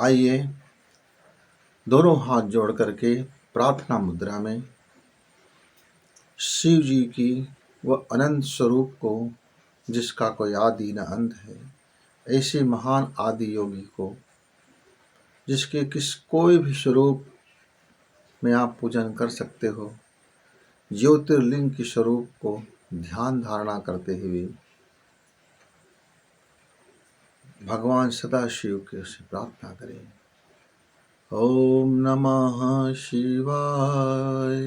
आइए दोनों हाथ जोड़ करके प्रार्थना मुद्रा में शिव जी की वह अनंत स्वरूप को, जिसका कोई आदि न अंत है, ऐसे महान आदि योगी को, जिसके कोई भी स्वरूप में आप पूजन कर सकते हो, ज्योतिर्लिंग के स्वरूप को ध्यान धारणा करते हुए भगवान सदाशिव के से प्रार्थना करें। ओम नमः शिवाय।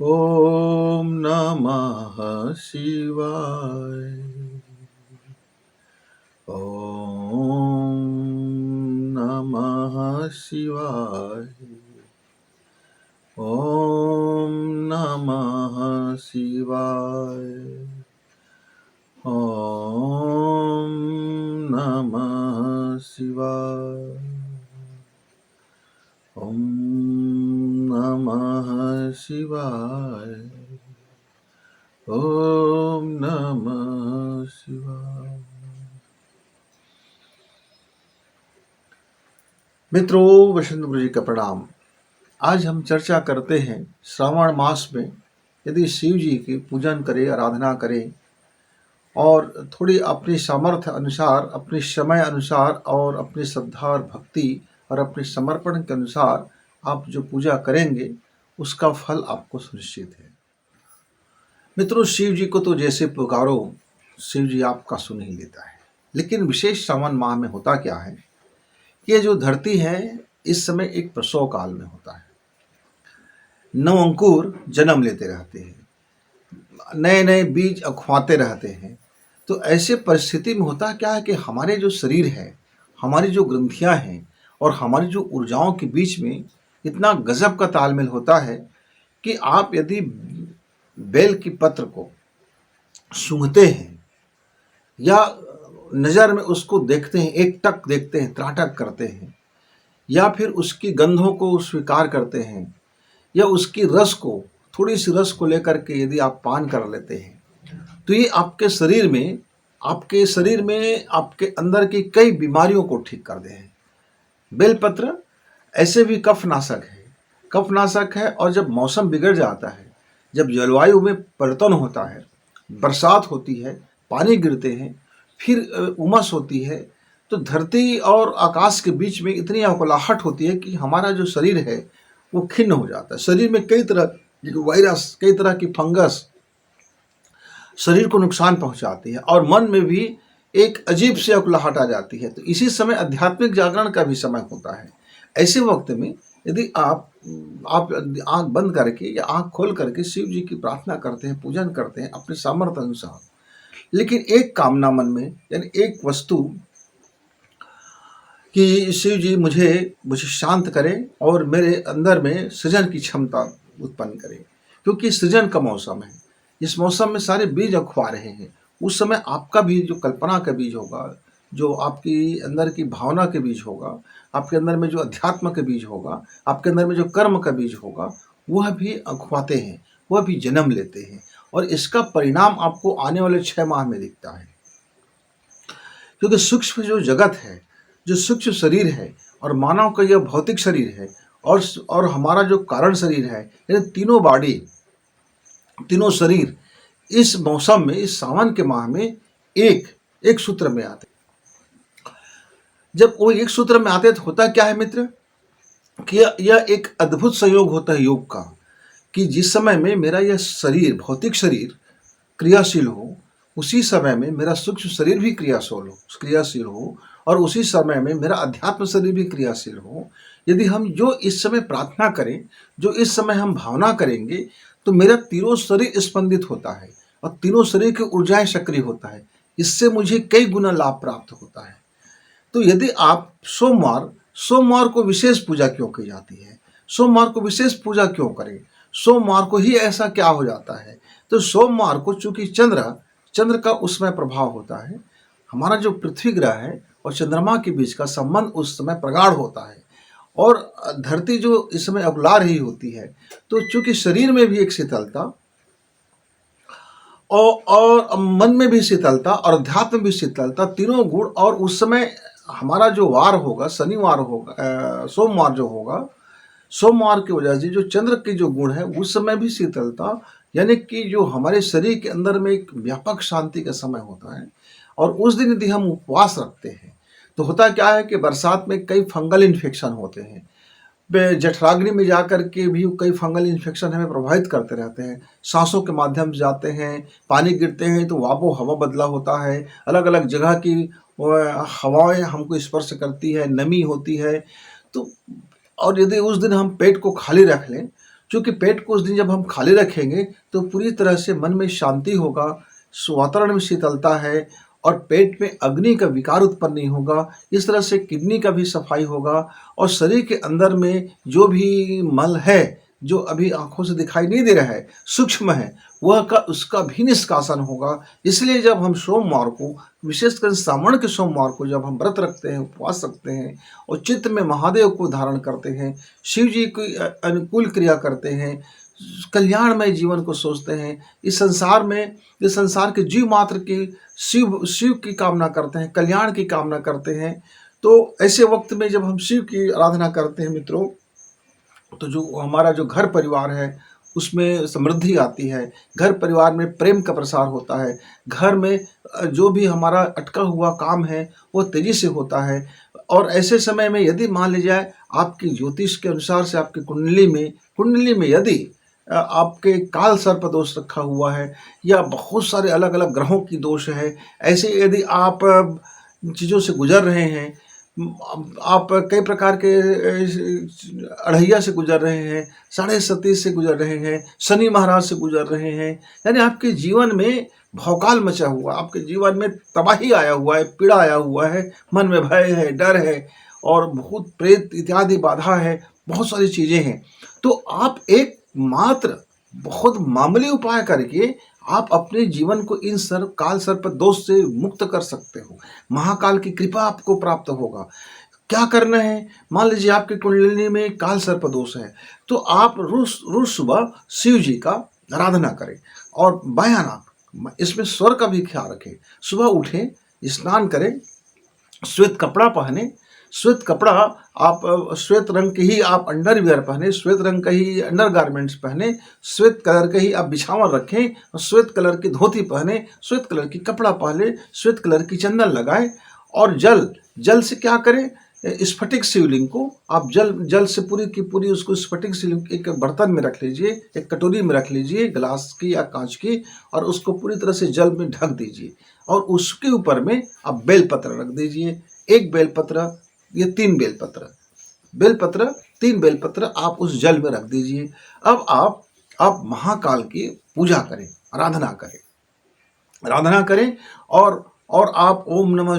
ओम नमः शिवाय। ओम नमः शिवाय। ओम नमः शिवाय। ओम नमः शिवाय। ओम नमः शिवाय। ओम नमः शिवाय। मित्रों, वैष्णव गुरु जी का प्रणाम। आज हम चर्चा करते हैं श्रावण मास में यदि शिव जी की पूजन करें, आराधना करें और थोड़ी अपनी सामर्थ्य अनुसार, अपने समय अनुसार और अपनी श्रद्धा और भक्ति और अपने समर्पण के अनुसार आप जो पूजा करेंगे उसका फल आपको सुनिश्चित है। मित्रों, शिव जी को तो जैसे पुकारो शिव जी आपका सुन ही लेता है। लेकिन विशेष सावन माह में होता क्या है, ये जो धरती है इस समय एक प्रसव काल में होता है। नव अंकुर जन्म लेते रहते हैं, नए नए बीज अखवाते रहते हैं। तो ऐसे परिस्थिति में होता क्या है कि हमारे जो शरीर है, हमारी जो ग्रंथियां हैं और हमारी जो ऊर्जाओं के बीच में इतना गजब का तालमेल होता है कि आप यदि बेल की पत्र को सूंघते हैं या नज़र में उसको देखते हैं, एक टक देखते हैं, त्राटक करते हैं, या फिर उसकी गंधों को स्वीकार करते हैं, या उसकी रस को, थोड़ी सी रस को लेकर के यदि आप पान कर लेते हैं, तो ये आपके शरीर में आपके अंदर की कई बीमारियों को ठीक कर दे हैं। बेलपत्र ऐसे भी कफनाशक है। और जब मौसम बिगड़ जाता है, जब जलवायु में परिवर्तन होता है, बरसात होती है, पानी गिरते हैं, फिर उमस होती है, तो धरती और आकाश के बीच में इतनी अकुलाहट होती है कि हमारा जो शरीर है वो खिन्न हो जाता है। शरीर में कई तरह की वायरस, कई तरह की फंगस शरीर को नुकसान पहुंचाती है और मन में भी एक अजीब सी अकुलाहट आ जाती है। तो इसी समय आध्यात्मिक जागरण का भी समय होता है। ऐसे वक्त में यदि आप आंख बंद करके या आंख खोल करके शिव जी की प्रार्थना करते हैं, पूजन करते हैं अपने सामर्थ्य अनुसार, लेकिन एक कामना मन में, यानी एक वस्तु कि शिव जी मुझे शांत करें और मेरे अंदर में सृजन की क्षमता उत्पन्न करें, क्योंकि सृजन का मौसम है। इस मौसम में सारे बीज अखवा रहे हैं। उस समय आपका भी जो कल्पना का बीज होगा, जो आपकी अंदर की भावना के बीज होगा, आपके अंदर में जो अध्यात्म के बीज होगा, आपके अंदर में जो कर्म का बीज होगा, वह भी अखवाते हैं, वह भी जन्म लेते हैं और इसका परिणाम आपको आने वाले 6 माह में दिखता है। क्योंकि सूक्ष्म जो जगत है, जो सूक्ष्म शरीर है और मानव का यह भौतिक शरीर है और हमारा जो कारण शरीर है, यानी तीनों बॉडी, तीनों शरीर इस मौसम में, इस सावन के माह में एक सूत्र में आते। जब वो एक सूत्र में आते तो होता क्या है मित्र, कि यह एक अद्भुत संयोग होता है योग का, कि जिस समय में मेरा यह शरीर, भौतिक शरीर क्रियाशील हो, उसी समय में मेरा सूक्ष्म शरीर भी क्रियाशील हो और उसी समय में मेरा अध्यात्म शरीर भी क्रियाशील हो। यदि हम जो इस समय प्रार्थना करें, जो इस समय हम भावना करेंगे, तो मेरा तीनों शरीर स्पंदित होता है और तीनों शरीर की ऊर्जाएं सक्रिय होता है। इससे मुझे कई गुना लाभ प्राप्त होता है। तो यदि आप सोमवार को विशेष पूजा क्यों की जाती है, सोमवार को विशेष पूजा क्यों करें, सोमवार को ही ऐसा क्या हो जाता है? तो सोमवार को चूंकि चंद्र का उसमें प्रभाव होता है, हमारा जो पृथ्वी ग्रह है और चंद्रमा के बीच का संबंध उस समय प्रगाढ़ होता है और धरती जो इस समय अगुला रही होती है, तो चूंकि शरीर में भी एक शीतलता और मन में भी शीतलता और अध्यात्म में भी शीतलता, तीनों गुण। और उस समय हमारा जो वार होगा, शनिवार होगा, सोमवार जो होगा, सोमवार की वजह से जो चंद्र के जो गुण है उस समय भी शीतलता, यानी कि जो हमारे शरीर के अंदर में एक व्यापक शांति का समय होता है। और उस दिन यदि हम उपवास रखते हैं तो होता क्या है कि बरसात में कई फंगल इन्फेक्शन होते हैं, जठराग्नि में जाकर के भी कई फंगल इन्फेक्शन हमें प्रभावित करते रहते हैं, सांसों के माध्यम से जाते हैं, पानी गिरते हैं तो आबो हवा बदला होता है, अलग अलग जगह की हवाएं हमको स्पर्श करती है, नमी होती है। तो और यदि उस दिन हम पेट को खाली रख लें, क्योंकि पेट को उस दिन जब हम खाली रखेंगे तो पूरी तरह से मन में शांति होगा, वातावरण में शीतलता है और पेट में अग्नि का विकार उत्पन्न नहीं होगा। इस तरह से किडनी का भी सफाई होगा और शरीर के अंदर में जो भी मल है, जो अभी आंखों से दिखाई नहीं दे रहा है, सूक्ष्म है, वह का उसका भी निष्कासन होगा। इसलिए जब हम सोमवार को, विशेषकर श्रावण के सोमवार को जब हम व्रत रखते हैं, उपवास रखते हैं और चित्त में महादेव को धारण करते हैं, शिव जी की अनुकूल क्रिया करते हैं, कल्याणमय जीवन को सोचते हैं, इस संसार के जीव मात्र की शिव की कामना करते हैं, कल्याण की कामना करते हैं, तो ऐसे वक्त में जब हम शिव की आराधना करते हैं मित्रों, तो जो हमारा जो घर परिवार है उसमें समृद्धि आती है, घर परिवार में प्रेम का प्रसार होता है, घर में जो भी हमारा अटका हुआ काम है वो तेजी से होता है। और ऐसे समय में यदि मान लीजिए आपकी ज्योतिष के अनुसार से आपकी कुंडली में यदि आपके काल सर्प दोष रखा हुआ है या बहुत सारे अलग अलग ग्रहों की दोष है, ऐसे यदि आप चीज़ों से गुजर रहे हैं, आप कई प्रकार के अढ़ैया से गुजर रहे हैं, साढ़े सती से गुजर रहे हैं, शनि महाराज से गुजर रहे हैं, यानी आपके जीवन में भौकाल मचा हुआ, आपके जीवन में तबाही आया हुआ है, पीड़ा आया हुआ है, मन में भय है, डर है और भूत प्रेत इत्यादि बाधा है, बहुत सारी चीज़ें हैं। तो आप एक मात्र बहुत मामूली उपाय करके आप अपने जीवन को इन काल सर्प दोष से मुक्त कर सकते हो। महाकाल की कृपा आपको प्राप्त होगा। क्या करना है, मान लीजिए आपकी कुंडली में काल सर्प दोष है तो आप रोज सुबह शिव जी का आराधना करें और भयानक इसमें स्वर का भी ख्याल रखें। सुबह उठें, स्नान करें, श्वेत कपड़ा पहने, श्वेत कपड़ा आप श्वेत रंग के ही आप अंडरवियर पहने, श्वेत रंग का ही अंडर गारमेंट्स पहने, श्वेत कलर का ही आप बिछावन रखें, श्वेत कलर की धोती पहने, श्वेत कलर की कपड़ा पहने, श्वेत कलर की चंदन लगाएं और जल से क्या करें, स्फटिक शिवलिंग को आप जल से पूरी की पूरी उसको स्फटिक शिवलिंग एक बर्तन में रख लीजिए, एक कटोरी में रख लीजिए, ग्लास की या कांच की, और उसको पूरी तरह से जल में ढक दीजिए और उसके ऊपर में आप बेलपत्र रख दीजिए। एक बेलपत्र, ये 3 बेलपत्र, 3 बेलपत्र आप उस जल में रख दीजिए। अब आप महाकाल की पूजा करें, आराधना करें और आप ओम नमः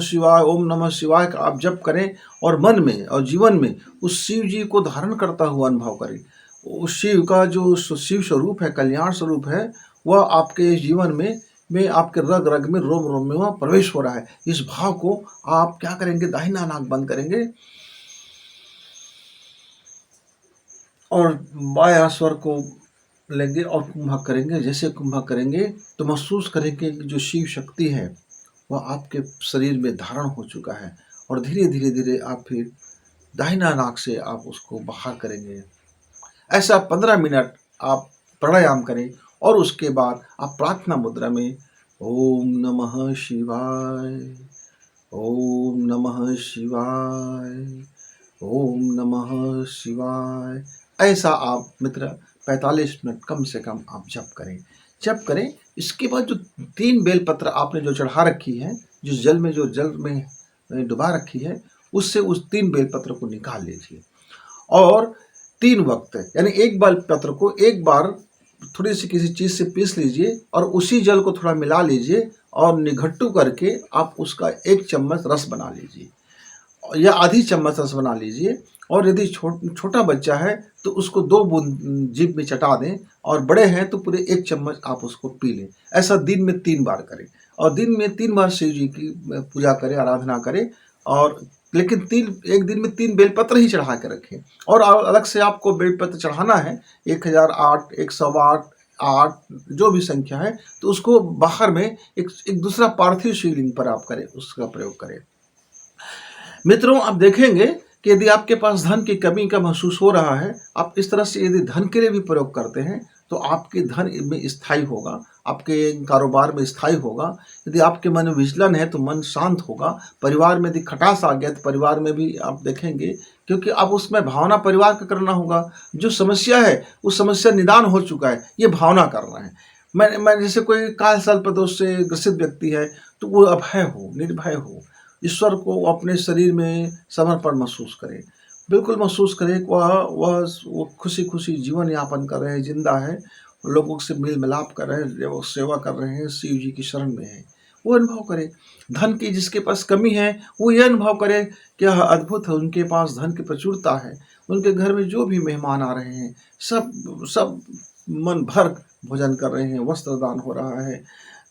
शिवाय का आप जप करें और मन में और जीवन में उस शिव जी को धारण करता हुआ अनुभव करें। उस शिव का जो शिव स्वरूप है, कल्याण स्वरूप है, वह आपके जीवन में आपके रग रग में, रोम रोम में वह प्रवेश हो रहा है। इस भाव को आप क्या करेंगे, दाहिना नाक बंद करेंगे और बायां स्वर को लेंगे और कुंभक करेंगे। जैसे कुंभक करेंगे तो महसूस करेंगे कि जो शिव शक्ति है वह आपके शरीर में धारण हो चुका है और धीरे धीरे आप फिर दाहिना नाक से आप उसको बाहर करेंगे। ऐसा 15 मिनट आप प्राणायाम करें और उसके बाद आप प्रार्थना मुद्रा में ओम नमः शिवाय, ओम नमः शिवाय, ओम नमः शिवाय, ऐसा आप मित्र 45 मिनट कम से कम आप जप करें। इसके बाद जो 3 बेलपत्र आपने जो चढ़ा रखी है, जिस जल में डुबा रखी है, उससे उस 3 बेलपत्र को निकाल लीजिए और 3 वक्त यानी एक बेलपत्र को एक बार थोड़ी सी किसी चीज़ से पीस लीजिए और उसी जल को थोड़ा मिला लीजिए और निघट्टू करके आप उसका 1 चम्मच रस बना लीजिए या आधी चम्मच रस बना लीजिए। और यदि छोटा बच्चा है तो उसको 2 बूंद जीभ में चटा दें और बड़े हैं तो पूरे 1 चम्मच आप उसको पी लें। ऐसा दिन में 3 बार करें और दिन में 3 बार शिव जी की पूजा करें, आराधना करें। और लेकिन एक दिन में 3 बेलपत्र ही चढ़ा के रखें और अलग से आपको बेलपत्र चढ़ाना है 1008, 108, 8 जो भी संख्या है, तो उसको बाहर में एक दूसरा पार्थिव शिवलिंग पर आप करें, उसका प्रयोग करें। मित्रों, आप देखेंगे कि यदि आपके पास धन की कमी का महसूस हो रहा है, आप इस तरह से यदि धन के लिए भी प्रयोग करते हैं, तो आपके धन में स्थायी होगा, आपके कारोबार में स्थायी होगा। यदि आपके मन में विचलन है तो मन शांत होगा। परिवार में यदि खटास आ गया तो परिवार में भी आप देखेंगे, क्योंकि अब उसमें भावना परिवार का करना होगा। जो समस्या है उस समस्या निदान हो चुका है, ये भावना करना है। मैं जैसे कोई काल सर्पदोष से ग्रसित व्यक्ति है, तो वो अभय हो, निर्भय हो, ईश्वर को अपने शरीर में समर्पण महसूस करे, बिल्कुल महसूस करे कि वो खुशी खुशी जीवन यापन कर रहे हैं, जिंदा है, लोगों से मेल मिलाप कर रहे हैं, वो सेवा कर रहे हैं, शिव जी की शरण में है, वो अनुभव करे। धन की जिसके पास कमी है वो ये अनुभव करे कि यह अद्भुत है, उनके पास धन की प्रचुरता है, उनके घर में जो भी मेहमान आ रहे हैं सब सब मन भर भोजन कर रहे हैं, वस्त्र दान हो रहा है,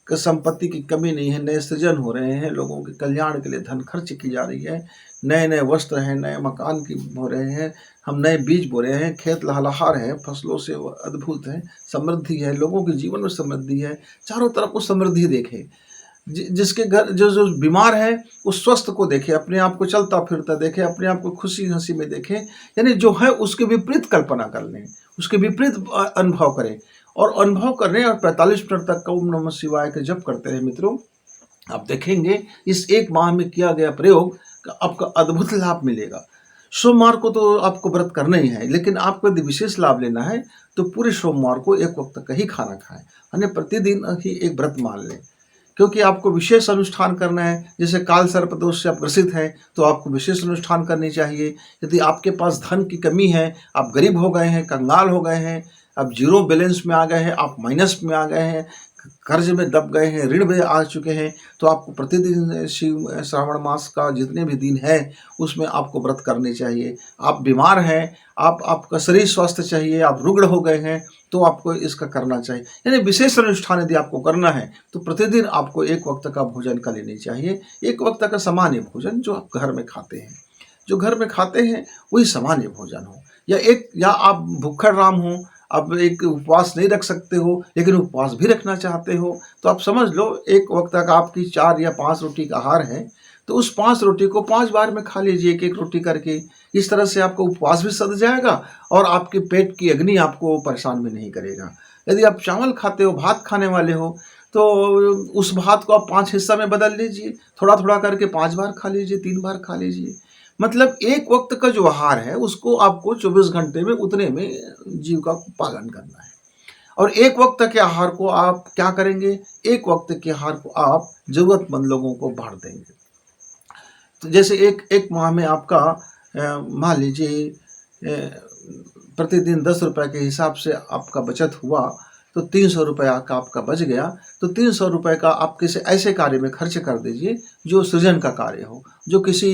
संपत्ति की कमी नहीं है, नए सृजन हो रहे हैं, लोगों के कल्याण के लिए धन खर्च की जा रही है, नए नए वस्त्र हैं, नए मकान की हो रहे हैं, हम नए बीज बो रहे हैं, खेत लहलहा रहे हैं, फसलों से वो अद्भुत है, समृद्धि है, लोगों के जीवन में समृद्धि है, चारों तरफ वो समृद्धि देखे। जिसके घर जो जो बीमार है वो स्वस्थ को देखे, अपने आप को चलता फिरता देखे, अपने आप को खुशी हंसी में देखे, यानी जो है उसके विपरीत कल्पना कर लें, उसके विपरीत अनुभव करें, और अनुभव करने और 45 मिनट तक ओम नमः शिवाय के जप करते रहे। मित्रों, आप देखेंगे इस एक माह में किया गया प्रयोग आपका अद्भुत लाभ मिलेगा। सोमवार को तो आपको व्रत करना ही है, लेकिन आपको यदि विशेष लाभ लेना है तो पूरे सोमवार को एक वक्त का ही खाना खाएं, यानी प्रतिदिन ही एक व्रत मान लें, क्योंकि आपको विशेष अनुष्ठान करना है। जैसे काल सर्पदोष से आप ग्रसित हैं तो आपको विशेष अनुष्ठान करनी चाहिए। यदि आपके पास धन की कमी है, आप गरीब हो गए हैं, कंगाल हो गए हैं, आप जीरो बैलेंस में आ गए हैं, आप माइनस में आ गए हैं, कर्ज में दब गए हैं, ऋण में आ चुके हैं, तो आपको प्रतिदिन शिव श्रावण मास का जितने भी दिन है उसमें आपको व्रत करने चाहिए। आप बीमार हैं, आपका शरीर स्वस्थ चाहिए, आप रुग्ण हो गए हैं, तो आपको इसका करना चाहिए। यानी विशेष अनुष्ठान यदि आपको करना है तो प्रतिदिन आपको एक वक्त का भोजन कर लेनी चाहिए, एक वक्त का सामान्य भोजन जो आप घर में खाते हैं, जो घर में खाते हैं वही सामान्य भोजन हो, या आप भूखड़ राम हो, आप एक उपवास नहीं रख सकते हो लेकिन उपवास भी रखना चाहते हो, तो आप समझ लो एक वक्त तक आपकी 4 या 5 रोटी का आहार है, तो उस 5 रोटी को 5 बार में खा लीजिए, एक एक रोटी करके। इस तरह से आपका उपवास भी सध जाएगा और आपके पेट की अग्नि आपको परेशान भी नहीं करेगा। यदि आप चावल खाते हो, भात खाने वाले हो, तो उस भात को आप 5 हिस्सा में बदल लीजिए, थोड़ा थोड़ा करके 5 बार खा लीजिए, 3 बार खा लीजिए। मतलब एक वक्त का जो आहार है उसको आपको 24 घंटे में उतने में जीविका को पालन करना है। और एक वक्त के आहार को आप क्या करेंगे, एक वक्त के आहार को आप जरूरतमंद लोगों को बांट देंगे। तो जैसे एक माह में आपका मान लीजिए प्रतिदिन 10 रुपये के हिसाब से आपका बचत हुआ, तो 300 रुपये का आपका बच गया, तो 300 रुपये का आप किसी ऐसे कार्य में खर्च कर दीजिए जो सृजन का कार्य हो, जो किसी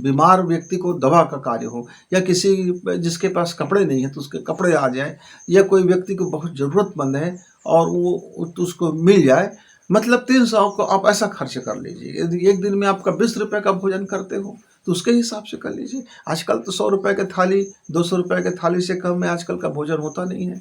बीमार व्यक्ति को दवा का कार्य हो, या किसी जिसके पास कपड़े नहीं है तो उसके कपड़े आ जाए, या कोई व्यक्ति को बहुत ज़रूरतमंद है और वो तो उसको मिल जाए। मतलब 300 को आप ऐसा खर्च कर लीजिए। यदि एक दिन में आपका 20 रुपये का भोजन करते हो तो उसके हिसाब से कर लीजिए। आजकल तो 100 रुपये की थाली, 200 रुपये की थाली से कम में आजकल का भोजन होता नहीं है।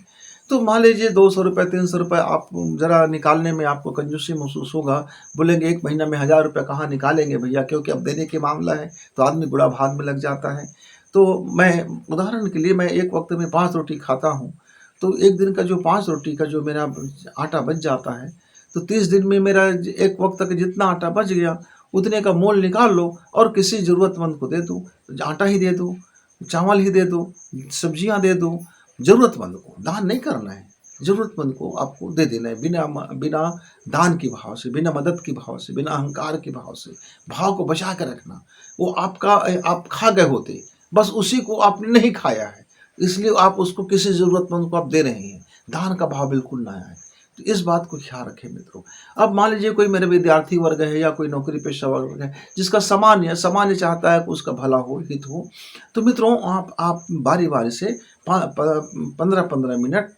तो मान लीजिए 200 रुपये, 300 रुपये आप ज़रा निकालने में आपको कंजूसी महसूस होगा। बोलेंगे 1 महीना में 1000 रुपये कहाँ निकालेंगे भैया, क्योंकि अब देने के मामला है तो आदमी बुरा भाग में लग जाता है। तो मैं उदाहरण के लिए मैं एक वक्त में 5 रोटी खाता हूँ, तो एक दिन का जो 5 रोटी का जो मेरा आटा बच जाता है, तो 30 दिन में मेरा एक वक्त तक जितना आटा बच गया उतने का मोल निकाल लो और किसी ज़रूरतमंद को दे दो। आटा ही दे दो, चावल ही दे दो, सब्जियां दे दो। ज़रूरतमंद को दान नहीं करना है, ज़रूरतमंद को आपको दे देना है, बिना बिना दान की भाव से, बिना मदद की भाव से, बिना अहंकार की भाव से। भाव को बचा कर रखना। वो आपका, आप खा गए होते, बस उसी को आपने नहीं खाया है, इसलिए आप उसको किसी ज़रूरतमंद को आप दे रहे हैं। दान का भाव बिल्कुल ना आए, तो इस बात को ख्याल रखें मित्रों। अब मान लीजिए कोई मेरे विद्यार्थी वर्ग है या कोई नौकरी पेशा वर्ग है जिसका सामान्य चाहता है कि उसका भला हो, हित हो, तो मित्रों आप बारी बारी से 15-15 मिनट,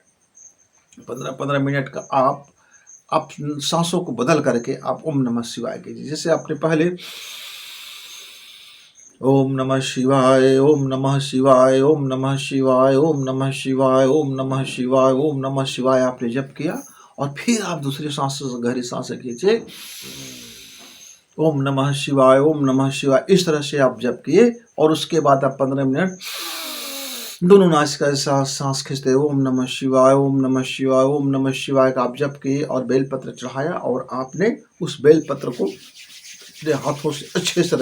15-15 मिनट का आप सांसों को बदल करके आप ओम नमः शिवाय कीजिए। जैसे आपने पहले ओम नमः शिवाय, ओम नमः शिवाय, ओम नमः शिवाय, ओम नमः शिवाय, ओम नमः शिवाय, ओम नमः शिवाय आपने जप किया और फिर आप दूसरी सांस से गहरी सांसें खींचे। ओम नमः शिवाय, ओम नमः शिवाय, इस तरह से आप जप किए और उसके बाद आप 15 मिनट दोनों नासिका के साथ सांस खींचते हुए ओम नमः शिवाय, ओम नमः शिवाय, ओम नमः शिवाय का आप जप किए और बेलपत्र चढ़ाया और आपने उस बेलपत्र को अपने हाथों से अच्छे से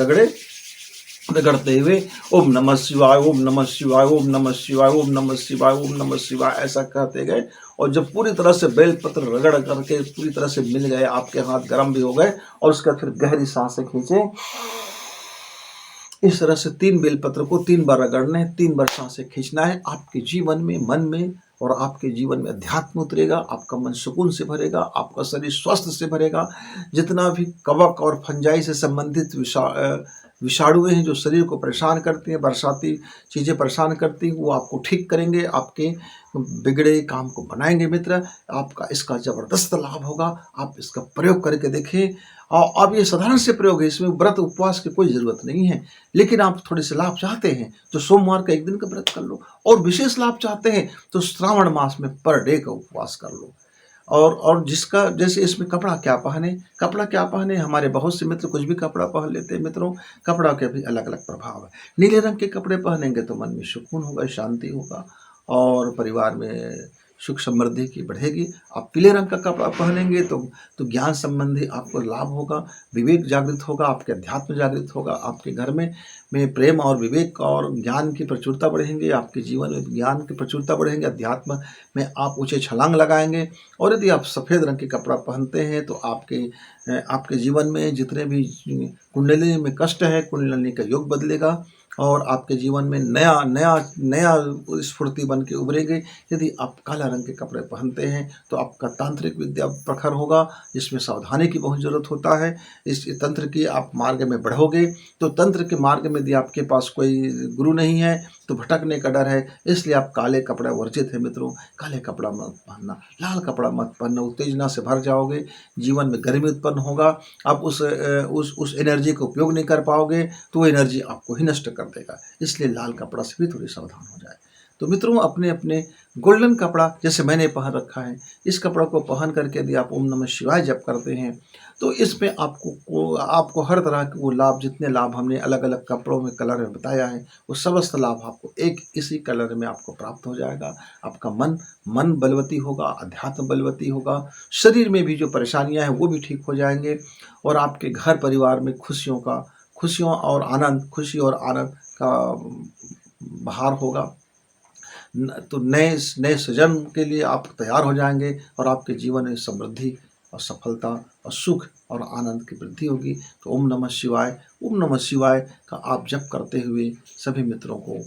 रगड़ते हुए ओम नमः शिवाय, ओम नमः शिवाय, ओम नमः शिवाय, ओम नमः शिवाय, ओम नमः शिवाय ऐसा कहते गए। और जब पूरी तरह से बेलपत्र रगड़ करके पूरी तरह से मिल गए, आपके हाथ गर्म भी हो गए और उसका फिर गहरी सांसें खींचे। इस तरह से 3 बेलपत्र को 3 बार रगड़ना है, 3 बार सांसें खींचना है। आपके जीवन में, मन में और आपके जीवन में अध्यात्म उतरेगा, आपका मन सुकून से भरेगा, आपका शरीर स्वस्थ से भरेगा। जितना भी कवक और फंजाई से संबंधित विषाणुएं हैं जो शरीर को परेशान करती हैं, बरसाती चीज़ें परेशान करती हैं, वो आपको ठीक करेंगे, आपके बिगड़े काम को बनाएंगे। मित्र, आपका इसका ज़बरदस्त लाभ होगा। आप इसका प्रयोग करके देखें। और अब ये साधारण से प्रयोग है, इसमें व्रत उपवास की कोई ज़रूरत नहीं है। लेकिन आप थोड़े से लाभ चाहते हैं तो सोमवार का 1 दिन का व्रत कर लो, और विशेष लाभ चाहते हैं तो श्रावण मास में पर डे का उपवास कर लो। और जिसका जैसे इसमें कपड़ा क्या पहने, हमारे बहुत से मित्र कुछ भी कपड़ा पहन लेते हैं। मित्रों, कपड़ा के भी अलग अलग प्रभाव है। नीले रंग के कपड़े पहनेंगे तो मन में सुकून होगा, शांति होगा और परिवार में सुख समृद्धि की बढ़ेगी। आप पीले रंग का कपड़ा पहनेंगे तो ज्ञान संबंधी आपको लाभ होगा, विवेक जागृत होगा, आपके अध्यात्म जागृत होगा, आपके घर में प्रेम और विवेक और ज्ञान की प्रचुरता बढ़ेंगे, आपके जीवन में ज्ञान की प्रचुरता बढ़ेंगे, अध्यात्म में आप ऊँचे छलांग लगाएंगे। और यदि आप सफ़ेद रंग के कपड़ा पहनते हैं तो आपके जीवन में जितने भी कुंडली में कष्ट है, कुंडली का योग बदलेगा और आपके जीवन में नया नया नया स्फूर्ति बन के उभरेंगे। यदि आप काला रंग के कपड़े पहनते हैं तो आपका तांत्रिक विद्या प्रखर होगा, जिसमें सावधानी की बहुत ज़रूरत होता है। इस तंत्र की आप मार्ग में बढ़ोगे तो तंत्र के मार्ग में यदि आपके पास कोई गुरु नहीं है तो भटकने का डर है, इसलिए आप काले कपड़ा वर्जित है। मित्रों, काले कपड़ा मत पहनना, लाल कपड़ा मत पहनना, उत्तेजना से भर जाओगे, जीवन में गर्मी उत्पन्न होगा, आप उस एनर्जी का उपयोग नहीं कर पाओगे तो वो एनर्जी आपको ही नष्ट कर देगा। इसलिए लाल कपड़ा से भी थोड़ी सावधान हो जाए। तो मित्रों, अपने अपने गोल्डन कपड़ा जैसे मैंने पहन रखा है, इस कपड़ा को पहन करके यदि आप ओम नमः शिवाय जप करते हैं तो इसमें आपको हर तरह के वो लाभ, जितने लाभ हमने अलग अलग कपड़ों में कलर में बताया है, वो समस्त लाभ आपको एक इसी कलर में आपको प्राप्त हो जाएगा। आपका मन बलवती होगा, अध्यात्म बलवती होगा, शरीर में भी जो परेशानियां हैं वो भी ठीक हो जाएंगे और आपके घर परिवार में खुशियों और आनंद, खुशी और आनंद का बहार होगा। तो नए सृजन के लिए आप तैयार हो जाएंगे और आपके जीवन में समृद्धि और सफलता और सुख और आनंद की वृद्धि होगी। तो ओम नमः शिवाय का आप जप करते हुए सभी मित्रों को